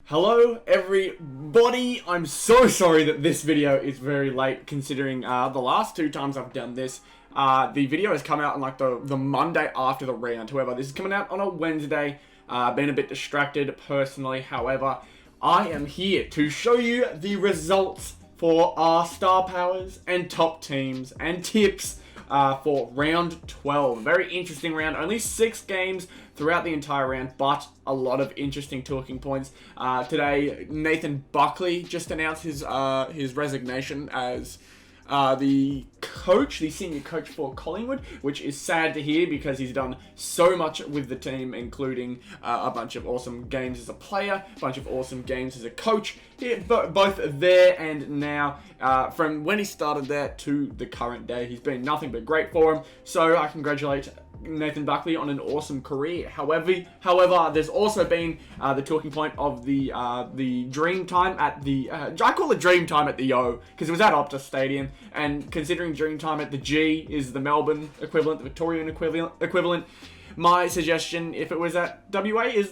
Hello everybody, I'm so sorry that this video is very late considering the last two times I've done this. The video has come out on like the Monday after the round. However, this is coming out on a Wednesday. Been a bit distracted personally. However, I am here to show you the results for our star powers and top teams and tips for round 12. Very interesting round. Only 6 games throughout the entire round, but a lot of interesting talking points. Today, Nathan Buckley just announced his resignation as the senior coach for Collingwood, which is sad to hear because he's done so much with the team, including a bunch of awesome games as a player, a bunch of awesome games as a coach, both there and now. From when he started there to the current day, he's been nothing but great for him, so I congratulate Nathan Buckley on an awesome career. However, there's also been the talking point of the dream time at the I call it dream time at the O because it was at Optus Stadium, and considering dream time at the G is the Melbourne equivalent, the Victorian equivalent, my suggestion, if it was at WA, is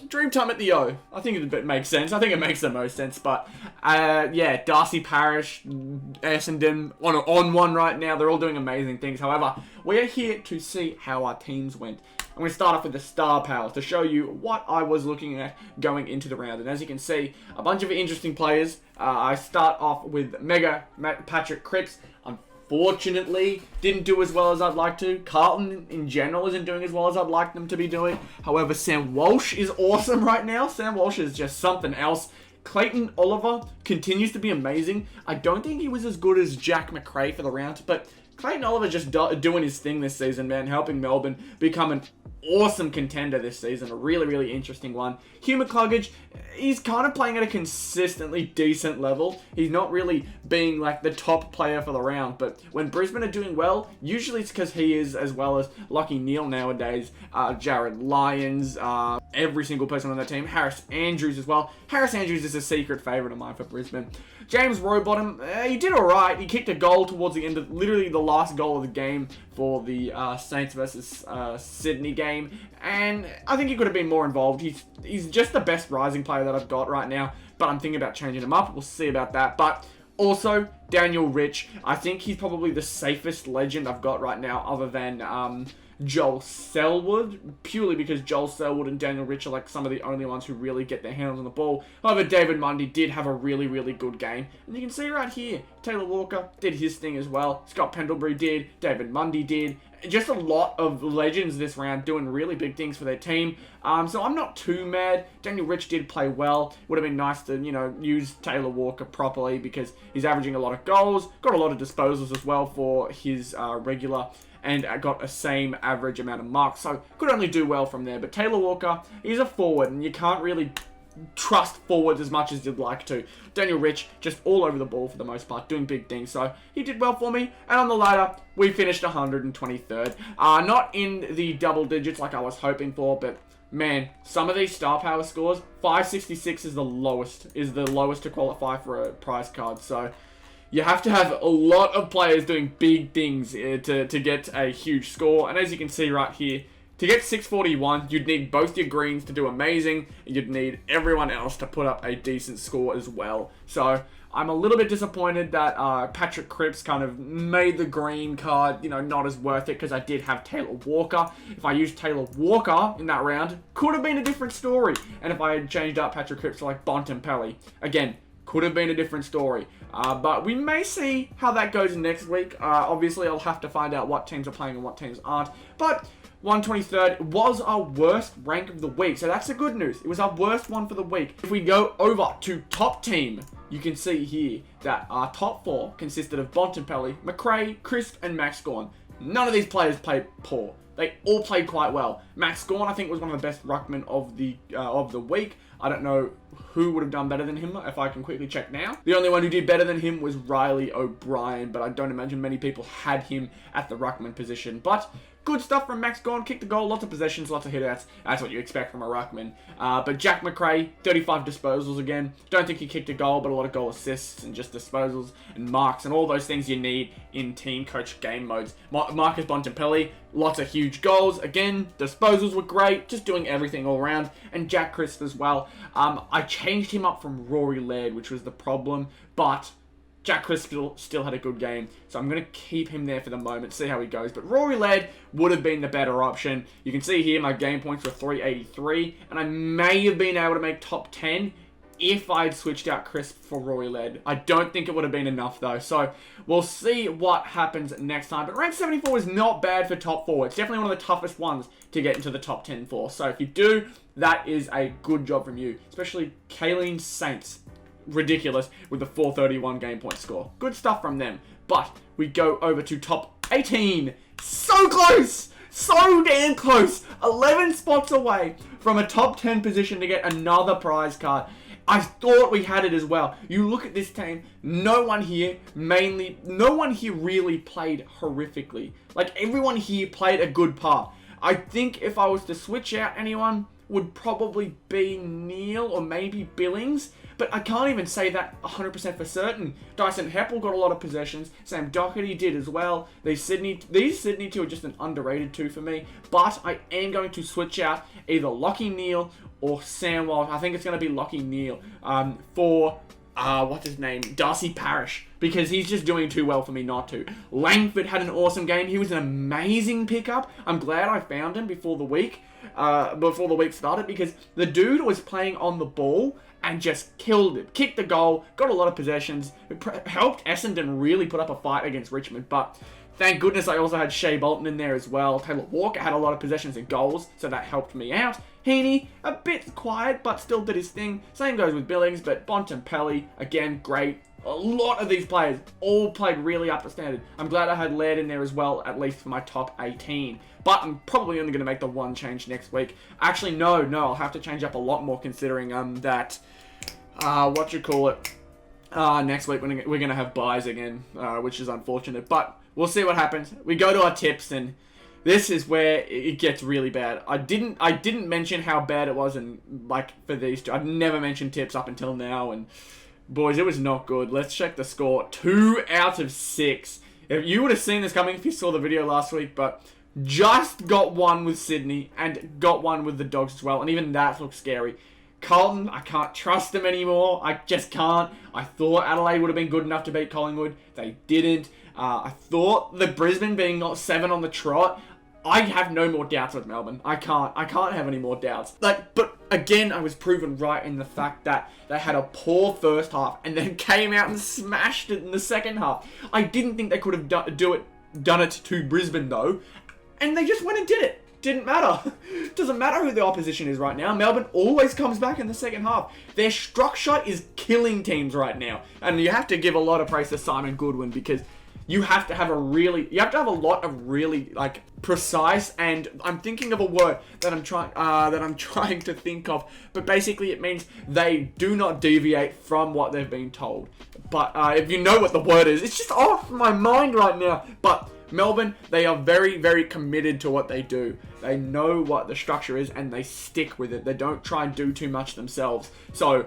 dream time at the O. I think it makes sense. I think it makes the most sense. But yeah, Darcy Parish, Essendon on one right now. They're all doing amazing things. However, we're here to see how our teams went. I'm going to start off with the star powers to show you what I was looking at going into the round. And as you can see, a bunch of interesting players. I start off with Patrick Cripps. Unfortunately, didn't do as well as I'd like to. Carlton in general isn't doing as well as I'd like them to be doing. However, Sam Walsh is awesome right now. Sam Walsh is just something else. Clayton Oliver continues to be amazing. I don't think he was as good as Jack McRae for the round, but Clayton Oliver just doing his thing this season, man, helping Melbourne become an awesome contender this season. A really, really interesting one. Hugh McCluggage, he's kind of playing at a consistently decent level. He's not really being like the top player for the round, but when Brisbane are doing well, usually it's because he is, as well as Lachie Neale nowadays, Jared Lyons, every single person on that team, Harris Andrews as well. Harris Andrews is a secret favourite of mine for Brisbane. James Rowbottom, he did alright. He kicked a goal towards the end of, literally the last goal of the game for the Saints versus Sydney game, and I think he could have been more involved. He's just the best rising player that I've got right now, but I'm thinking about changing him up. We'll see about that. But also, Daniel Rich, I think he's probably the safest legend I've got right now, other than Joel Selwood, purely because Joel Selwood and Daniel Rich are like some of the only ones who really get their hands on the ball. However, David Mundy did have a really, really good game. And you can see right here, Taylor Walker did his thing as well. Scott Pendlebury did. David Mundy did. Just a lot of legends this round doing really big things for their team. So I'm not too mad. Daniel Rich did play well. Would have been nice to, use Taylor Walker properly because he's averaging a lot of goals. Got a lot of disposals as well for his regular, and got a same average amount of marks. So could only do well from there. But Taylor Walker, he's a forward, and you can't really trust forwards as much as you'd like to. Daniel Rich, just all over the ball for the most part, doing big things. So he did well for me. And on the ladder, we finished 123rd. Not in the double digits like I was hoping for, but man, some of these star power scores, 566 is the lowest to qualify for a prize card. So you have to have a lot of players doing big things to get a huge score. And as you can see right here, to get 641, you'd need both your greens to do amazing, and you'd need everyone else to put up a decent score as well. So I'm a little bit disappointed that Patrick Cripps kind of made the green card, not as worth it, because I did have Taylor Walker. If I used Taylor Walker in that round, could have been a different story. And if I had changed up Patrick Cripps to like Bontempelli, again, could have been a different story. But we may see how that goes next week. Obviously, I'll have to find out what teams are playing and what teams aren't. But 123rd was our worst rank of the week. So that's the good news. It was our worst one for the week. If we go over to top team, you can see here that our top 4 consisted of Bontempelli, McRae, Crisp, and Max Gawn. None of these players played poor. They all played quite well. Max Gawn, I think, was one of the best ruckmen of the week. I don't know who would have done better than him, if I can quickly check now. The only one who did better than him was Riley O'Brien, but I don't imagine many people had him at the ruckman position. But Good stuff from Max Gawn. Kicked the goal, lots of possessions, lots of hit-outs. That's what you expect from a ruckman. But Jack McRae, 35 disposals again. Don't think he kicked a goal, but a lot of goal assists and just disposals and marks and all those things you need in Teamcoach game modes. Marcus Bontempelli, lots of huge goals. Again, disposals were great, just doing everything all around. And Jack Crisp as well. I changed him up from Rory Laird, which was the problem, but Jack Crisp still had a good game, so I'm going to keep him there for the moment, see how he goes. But Rory Laird would have been the better option. You can see here my game points were 383, and I may have been able to make top 10 if I'd switched out Crisp for Rory Laird. I don't think it would have been enough, though, so we'll see what happens next time. But rank 74 is not bad for top 4. It's definitely one of the toughest ones to get into the top 10 for. So if you do, that is a good job from you, especially Kayleen Saints. Ridiculous with the 431 game point score. Good stuff from them. But we go over to top 18. So close! So damn close! 11 spots away from a top 10 position to get another prize card. I thought we had it as well. You look at this team, no one here really played horrifically. Like, everyone here played a good part. I think if I was to switch out anyone, would probably be Neil or maybe Billings, but I can't even say that 100% for certain. Dyson Heppel got a lot of possessions. Sam Doherty did as well. These Sydney two are just an underrated two for me, but I am going to switch out either Lockie Neal or Sam Walsh. I think it's going to be Lockie Neal for what's his name? Darcy Parish, because he's just doing too well for me not to. Langford had an awesome game. He was an amazing pickup. I'm glad I found him before the week started, because the dude was playing on the ball and just killed it. Kicked the goal, got a lot of possessions, helped Essendon really put up a fight against Richmond, but thank goodness I also had Shea Bolton in there as well. Taylor Walker had a lot of possessions and goals, so that helped me out. Heaney, a bit quiet, but still did his thing. Same goes with Billings, but Bontempelli, again, great. A lot of these players all played really up to standard. I'm glad I had Laird in there as well, at least for my top 18. But I'm probably only going to make the one change next week. Actually, no, I'll have to change up a lot more considering that, next week we're going to have buys again, which is unfortunate. But we'll see what happens. We go to our tips, and this is where it gets really bad. I didn't mention how bad it was, and for these two, I've never mentioned tips up until now, and boys, it was not good. Let's check the score. 2 out of 6. If you would have seen this coming if you saw the video last week, but just got one with Sydney and got one with the Dogs as well, and even that looks scary. Carlton, I can't trust them anymore. I just can't. I thought Adelaide would have been good enough to beat Collingwood. They didn't. I thought the Brisbane being 7 on the trot, I have no more doubts with Melbourne. I can't have any more doubts. But again, I was proven right in the fact that they had a poor first half and then came out and smashed it in the second half. I didn't think they could have done it to Brisbane though, and they just went and did it. Didn't matter. Doesn't matter who the opposition is right now. Melbourne always comes back in the second half. Their structure is killing teams right now, and you have to give a lot of praise to Simon Goodwin, because you have to have a lot of really precise, and I'm thinking of a word that I'm trying to think of, but basically it means they do not deviate from what they've been told. But if you know what the word is, it's just off my mind right now. But Melbourne, they are very, very committed to what they do. They know what the structure is and they stick with it. They don't try and do too much themselves. So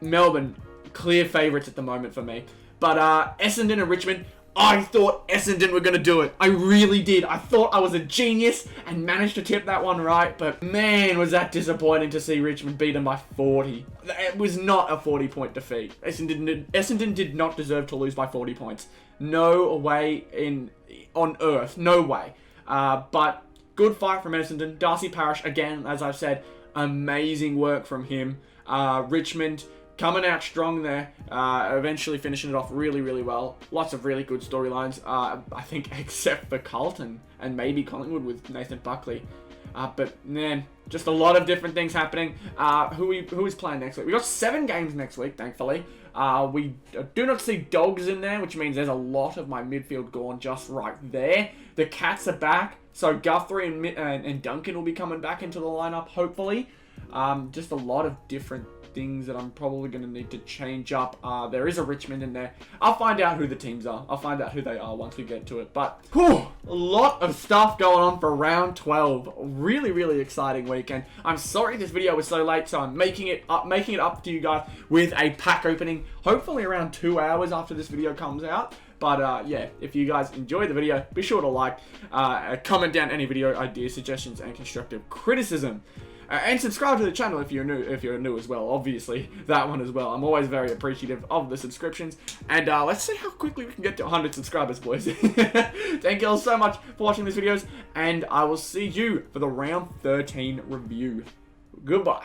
Melbourne, clear favourites at the moment for me. But Essendon and Richmond, I thought Essendon were going to do it. I really did. I thought I was a genius and managed to tip that one right. But man, was that disappointing to see Richmond beat them by 40. It was not a 40-point defeat. Essendon did not deserve to lose by 40 points. No way on earth. No way. But good fight from Essendon. Darcy Parish, again, as I've said, amazing work from him. Richmond coming out strong there, eventually finishing it off really, really well. Lots of really good storylines, I think, except for Carlton and maybe Collingwood with Nathan Buckley. But man, just a lot of different things happening. Who is playing next week? We got 7 games next week, thankfully. We do not see Dogs in there, which means there's a lot of my midfield gone just right there. The Cats are back, so Guthrie and Duncan will be coming back into the lineup, hopefully. Just a lot of different things that I'm probably going to need to change up. There is a Richmond in there. I'll find out who the teams are. I'll find out who they are once we get to it. But, whew, a lot of stuff going on for round 12. Really, really exciting weekend. I'm sorry this video was so late, so I'm making it up to you guys with a pack opening. Hopefully around 2 hours after this video comes out. But yeah, if you guys enjoyed the video, be sure to like, comment down any video ideas, suggestions, and constructive criticism. And subscribe to the channel if you're new as well. Obviously, that one as well. I'm always very appreciative of the subscriptions. And let's see how quickly we can get to 100 subscribers, boys. Thank you all so much for watching these videos, and I will see you for the round 13 review. Goodbye.